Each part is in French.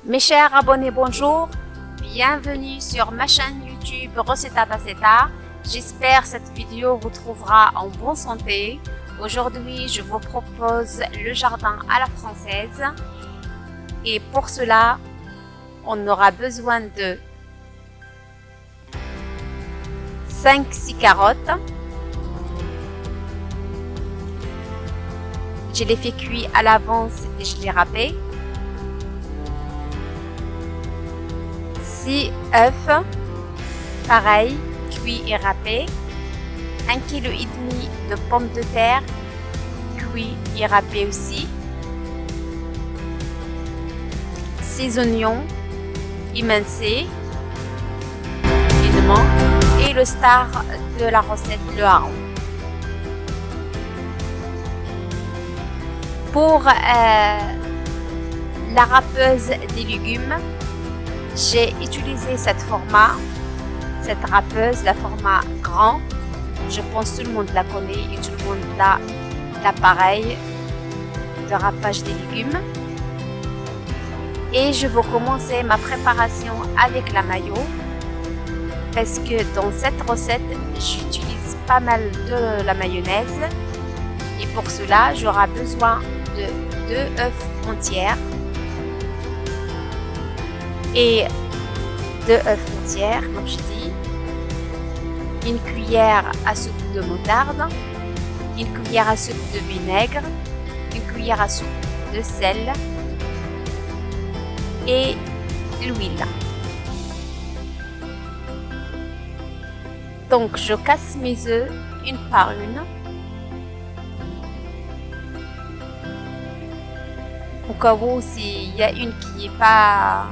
Mes chers abonnés, bonjour. Bienvenue sur ma chaîne YouTube Receta Paceta. J'espère que cette vidéo vous trouvera en bonne santé. Aujourd'hui, je vous propose le jardin à la française. Et pour cela, on aura besoin de 5-6 carottes. Je les fais cuire à l'avance et je les râpé. 6 œufs, pareil, cuits et râpés. 1,5 kg de pommes de terre, cuits et râpés aussi. 6 oignons émincés, finement. Et le star de la recette, le hareng. Pour la râpeuse des légumes, j'ai utilisé cette râpeuse, la format grand. Je pense que tout le monde la connaît et tout le monde a l'appareil de râpage des légumes. Et je vais commencer ma préparation avec la mayo parce que dans cette recette, j'utilise pas mal de la mayonnaise et pour cela, j'aurai besoin de 2 œufs entiers et 2 œufs entiers, comme je dis, une cuillère à soupe de moutarde, une cuillère à soupe de vinaigre, une cuillère à soupe de sel et l'huile. Donc je casse mes œufs une par une. Au cas où s'il y a une qui est pas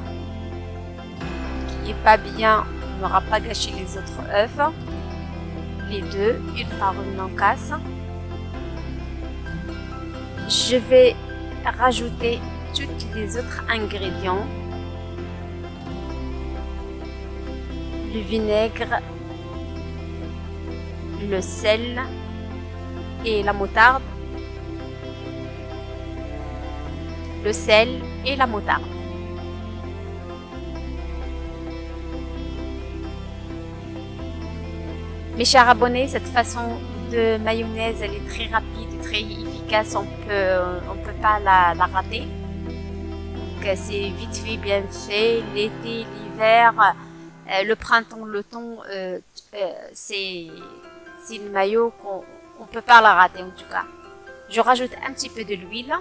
bien, on n'aura pas gâché les autres œufs. Les deux, une par une, on casse. Je vais rajouter tous les autres ingrédients. Le vinaigre, le sel et la moutarde. Le sel et la moutarde. Mes chers abonnés, cette façon de mayonnaise, elle est très rapide et très efficace. On peut pas la rater. Donc c'est vite fait, bien fait. L'été, l'hiver, le printemps, l'automne, c'est une mayo qu'on peut pas la rater en tout cas. Je rajoute un petit peu de l'huile.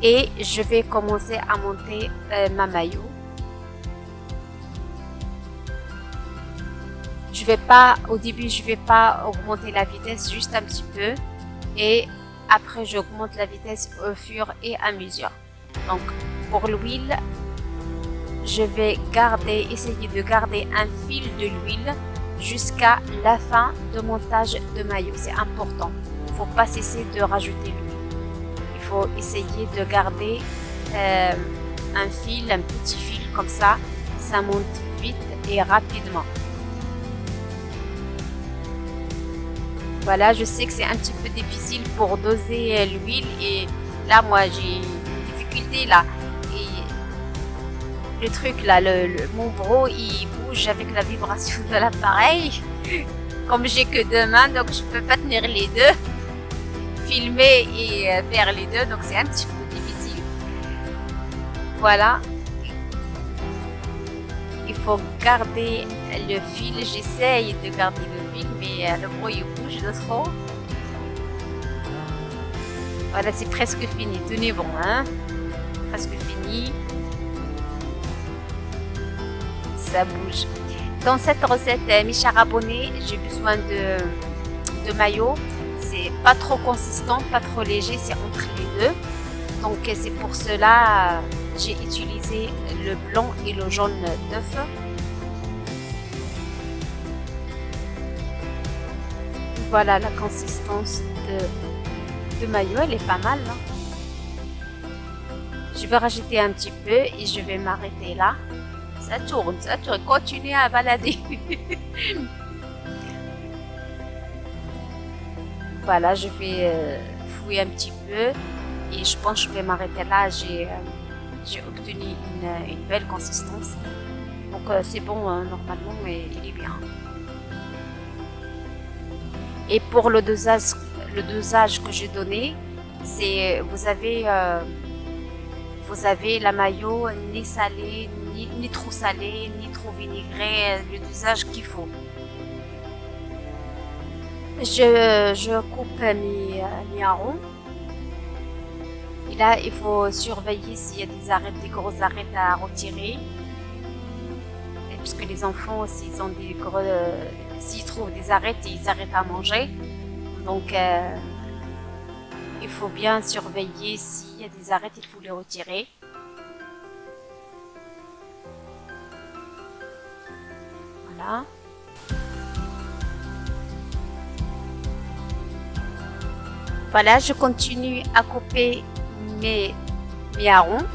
Et je vais commencer à monter ma mayo. Au début, je vais pas augmenter la vitesse, juste un petit peu. Et après, j'augmente la vitesse au fur et à mesure. Donc, pour l'huile, je vais essayer de garder un fil de l'huile jusqu'à la fin de montage de mayo. C'est important. Il ne faut pas cesser de rajouter l'huile. Il faut essayer de garder un petit fil comme ça. Ça monte vite et rapidement. Voilà, je sais que c'est un petit peu difficile pour doser l'huile et là, moi, j'ai une difficulté là. Et le truc là, mon bras, il bouge avec la vibration de l'appareil. Comme j'ai que 2 mains, donc je peux pas tenir les deux, filmer et faire les deux, donc c'est un petit peu difficile. Voilà. Il faut garder le fil. J'essaye de garder le fil, mais le bras il bouge de trop. Voilà, c'est presque fini. Tenez bon, hein. Presque fini. Ça bouge. Dans cette recette, mes chers abonnés, j'ai besoin de mayo. C'est pas trop consistant, pas trop léger, c'est entre les deux. Donc c'est pour cela j'ai utilisé le blanc et le jaune d'œuf. Voilà la consistance de mayo, elle est pas mal. Hein. Je vais rajouter un petit peu et je vais m'arrêter là. Ça tourne, continuez à balader. Voilà, je vais fouiller un petit peu Et je pense que je vais m'arrêter là. J'ai obtenu une belle consistance. Donc c'est bon, normalement, mais il est bien. Et pour le dosage que j'ai donné, c'est vous avez la mayo ni salée, ni trop salée, ni trop vinaigrée, le dosage qu'il faut. Je coupe mes harons. Et là, il faut surveiller s'il y a des grosses arêtes à retirer. Et puisque les enfants, s'ils ont s'ils trouvent des arêtes, ils arrêtent à manger. Donc, il faut bien surveiller s'il y a des arêtes, il faut les retirer. Voilà. Voilà, je continue à couper mes harons.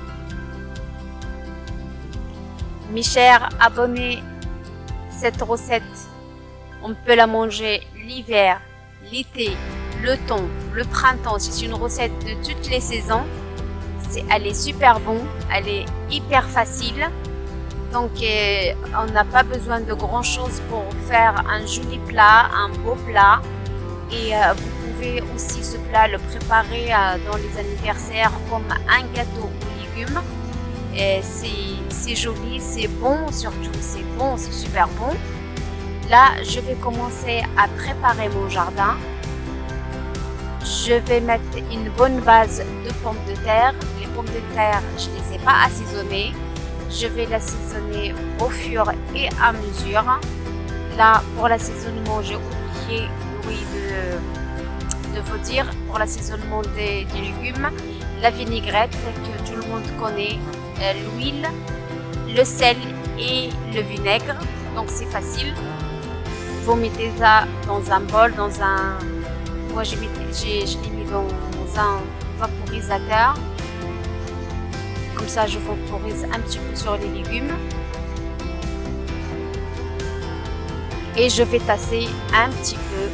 Mes chers abonnés, cette recette, on peut la manger l'hiver, l'été, l'automne, le printemps. C'est une recette de toutes les saisons. Elle est super bon, elle est hyper facile. Donc, on n'a pas besoin de grand chose pour faire un joli plat, un beau plat. Et vous pouvez aussi ce plat le préparer dans les anniversaires comme un gâteau aux légumes. C'est joli, c'est bon surtout, c'est bon, c'est super bon. Là, je vais commencer à préparer mon jardin. Je vais mettre une bonne base de pommes de terre. Les pommes de terre, je ne les ai pas assaisonnées. Je vais l'assaisonner au fur et à mesure. Là, pour l'assaisonnement, j'ai oublié de vous dire, pour l'assaisonnement des légumes, la vinaigrette que tout le monde connaît, l'huile, le sel et le vinaigre. Donc c'est facile. Vous mettez ça dans un bol, moi je l'ai mis dans un vaporisateur. Comme ça je vaporise un petit peu sur les légumes. Et je vais tasser un petit peu.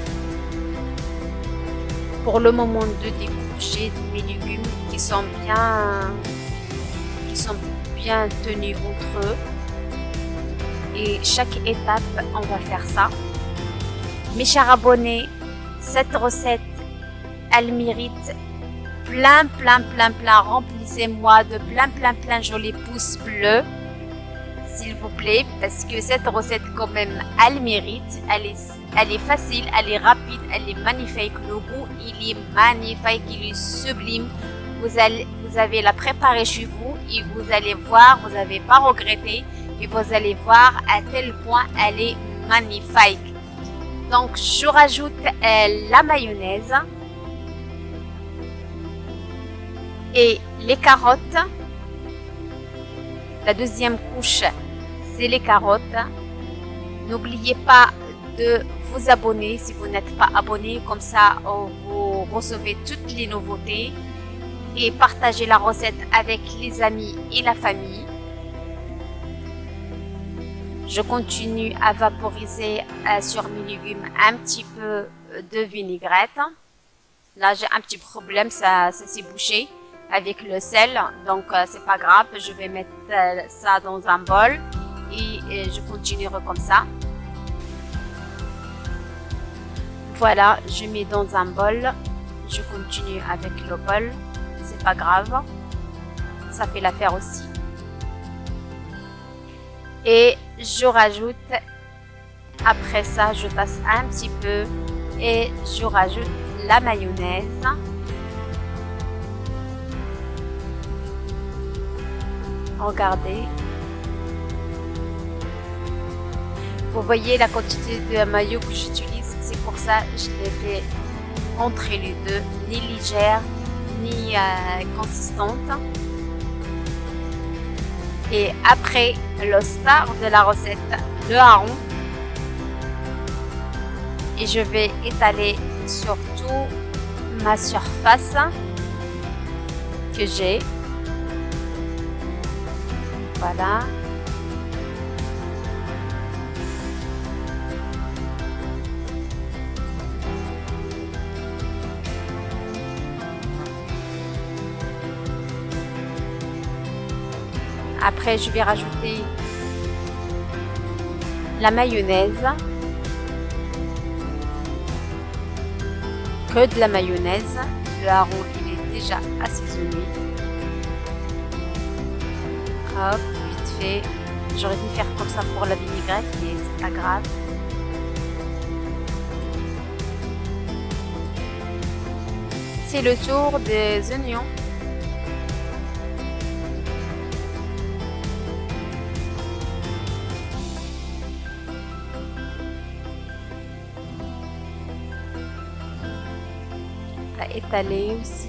Pour le moment de découpe, j'ai mes légumes qui sont bien tenus entre eux. Et chaque étape, on va faire ça. Mes chers abonnés, cette recette, elle mérite plein. Remplissez-moi de plein jolis pouces bleus, s'il vous plaît, parce que cette recette quand même, elle mérite. Elle est facile, elle est rapide, elle est magnifique. Le goût, il est magnifique, il est sublime. Vous avez la préparer chez vous et vous allez voir, vous n'allez pas regretter et vous allez voir à tel point elle est magnifique. Donc, je rajoute la mayonnaise et les carottes. La deuxième couche, c'est les carottes. N'oubliez pas de vous abonner si vous n'êtes pas abonné, comme ça vous recevez toutes les nouveautés, et partagez la recette avec les amis et la famille. Je continue à vaporiser sur mes légumes un petit peu de vinaigrette. Là j'ai un petit problème, ça s'est bouché avec le sel, donc c'est pas grave, je vais mettre ça dans un bol et je continuerai comme ça. Voilà, je mets dans un bol, je continue avec le bol, c'est pas grave, ça fait l'affaire aussi. Et je rajoute, après ça, je tasse un petit peu et je rajoute la mayonnaise. Regardez. Vous voyez la quantité de mayo que j'utilise, c'est pour ça que je l'ai fait entre les deux, ni légère, ni consistante. Et après, le star de la recette, le hareng. Et je vais étaler sur toute ma surface que j'ai. Voilà. Après, je vais rajouter la mayonnaise. Que de la mayonnaise. Le hareng, il est déjà assaisonné. Hop, vite fait. J'aurais dû faire comme ça pour la vinaigrette, mais c'est pas grave. C'est le tour des oignons. À étaler aussi.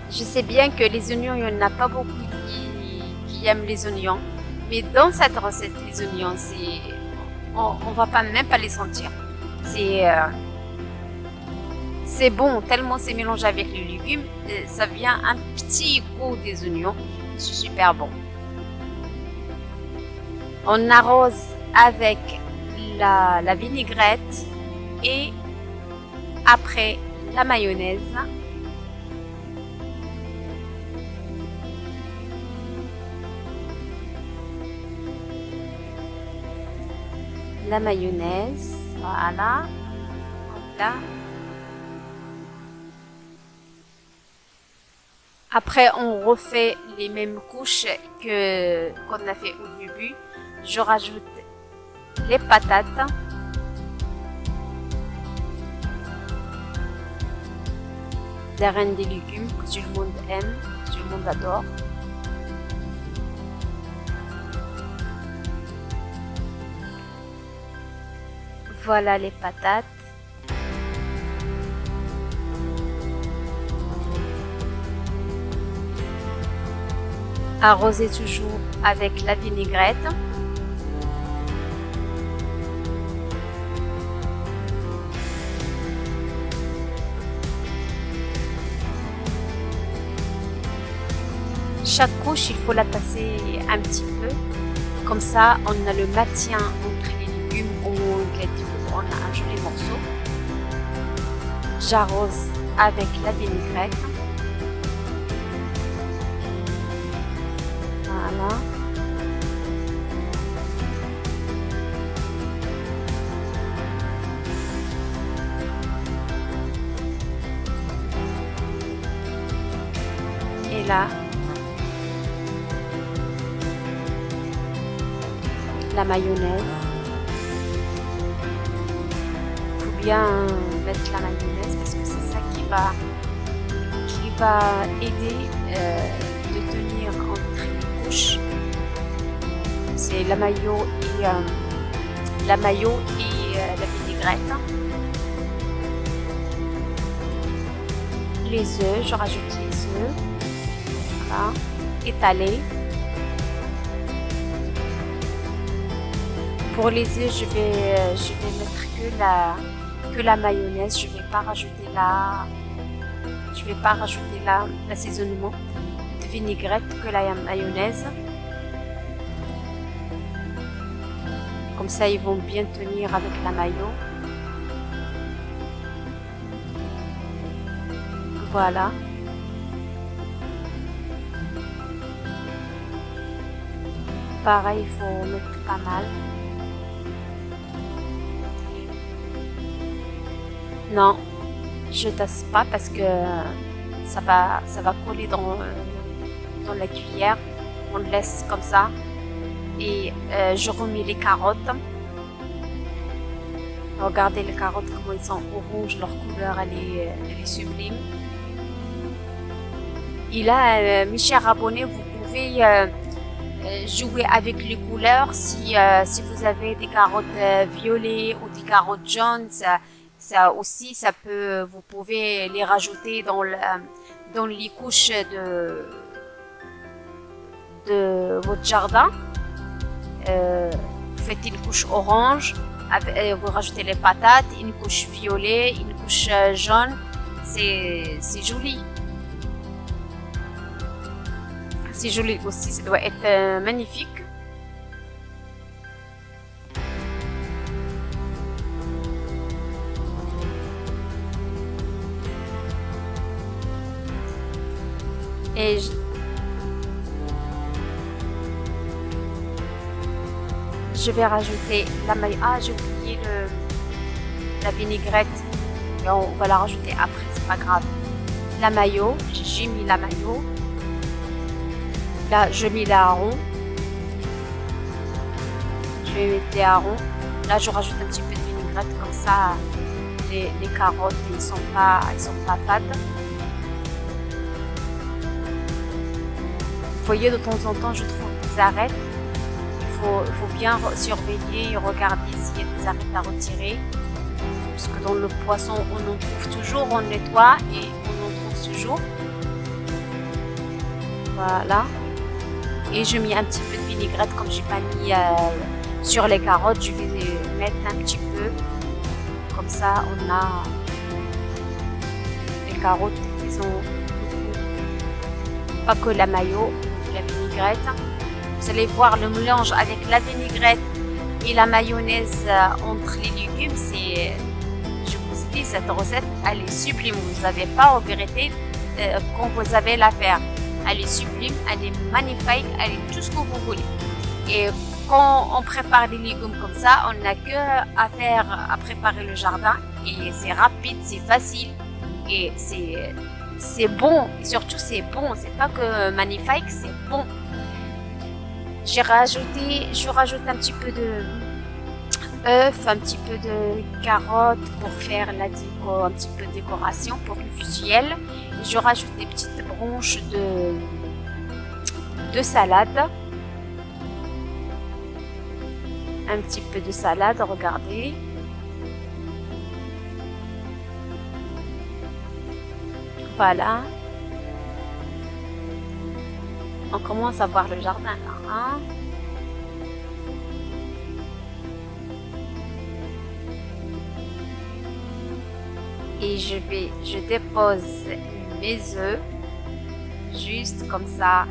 Je sais bien que les oignons, il n'y en a pas beaucoup qui aiment les oignons. Mais dans cette recette, les oignons, on va pas même pas les sentir. C'est bon, tellement c'est mélangé avec les légumes, ça vient un petit goût des oignons. C'est super bon. On arrose avec la vinaigrette et après la mayonnaise. La mayonnaise, voilà. Hop là. Après, on refait les mêmes couches qu'on a fait au début. Je rajoute les patates. La reine des légumes que tout le monde aime, que tout le monde adore. Voilà les patates. Arroser toujours avec la vinaigrette. Chaque couche, il faut la tasser un petit peu. Comme ça, on a le maintien entre les légumes au moins on a un joli morceau. J'arrose avec la vinaigrette. Voilà. Et là, la mayonnaise. Bien mettre la mayonnaise parce que c'est ça qui va aider de tenir entre les couches. C'est la mayo et la vinaigrette. Les œufs, je rajoute les œufs. Voilà, étaler. Pour les œufs, je vais mettre que la mayonnaise. Je vais pas rajouter l'assaisonnement de vinaigrette, que la mayonnaise. Comme ça, ils vont bien tenir avec la mayo. Voilà. Pareil, il faut mettre pas mal. Non, je tasse pas parce que ça va coller dans la cuillère. On le laisse comme ça. Et je remets les carottes. Regardez les carottes comment ils sont orange, leur couleur elle est sublime. Et là, mes chers abonnés, vous pouvez jouer avec les couleurs. Si vous avez des carottes violettes ou des carottes jaunes, ça aussi, vous pouvez les rajouter dans les couches de votre jardin. Vous faites une couche orange, vous rajoutez les patates, une couche violet, une couche jaune. C'est joli. C'est joli aussi, ça doit être magnifique. Et je vais rajouter la mayo. Ah, j'ai oublié la vinaigrette. Et on va la rajouter après, c'est pas grave. La mayo, j'ai mis la mayo. Là, je mets les harengs. Je vais mettre les harengs. Là, je rajoute un petit peu de vinaigrette comme ça. Les carottes, ils sont pas fades. Vous voyez, de temps en temps, je trouve des arêtes. Il faut bien surveiller et regarder s'il y a des arêtes à retirer. Parce que dans le poisson, on en trouve toujours, on nettoie et on en trouve toujours. Voilà. Et je mets un petit peu de vinaigrette comme j'ai pas mis sur les carottes. Je vais mettre un petit peu. Comme ça, on a les carottes, ils ont pas que la mayo, la vinaigrette. Vous allez voir le mélange avec la vinaigrette et la mayonnaise entre les légumes. Je vous dis, cette recette, elle est sublime. Vous n'avez pas à regretter quand vous avez la faire. Elle est sublime, elle est magnifique, elle est tout ce que vous voulez. Et quand on prépare des légumes comme ça, on n'a que à préparer le jardin et c'est rapide, c'est facile et c'est bon. Et surtout c'est bon, c'est pas que magnifique, c'est bon. Je rajoute un petit peu de œuf, un petit peu de carottes pour faire la déco, un petit peu de décoration pour le visuel. Je rajoute des petites branches de salade. Un petit peu de salade, regardez. Voilà. On commence à voir le jardin là, hein? Et je dépose mes œufs, juste comme ça.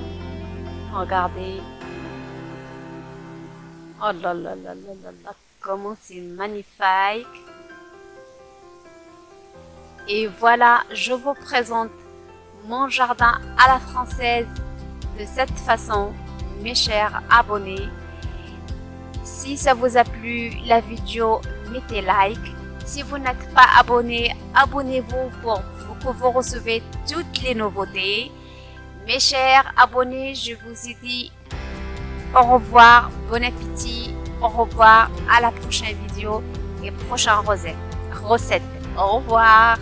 Regardez. Oh là là là là là là, comment c'est magnifique. Et voilà, je vous présente mon jardin à la française de cette façon, mes chers abonnés. Si ça vous a plu, la vidéo, mettez like. Si vous n'êtes pas abonné, abonnez-vous pour que vous recevez toutes les nouveautés. Mes chers abonnés, je vous ai dit au revoir, bon appétit, au revoir, à la prochaine vidéo et prochaine recette. Au revoir.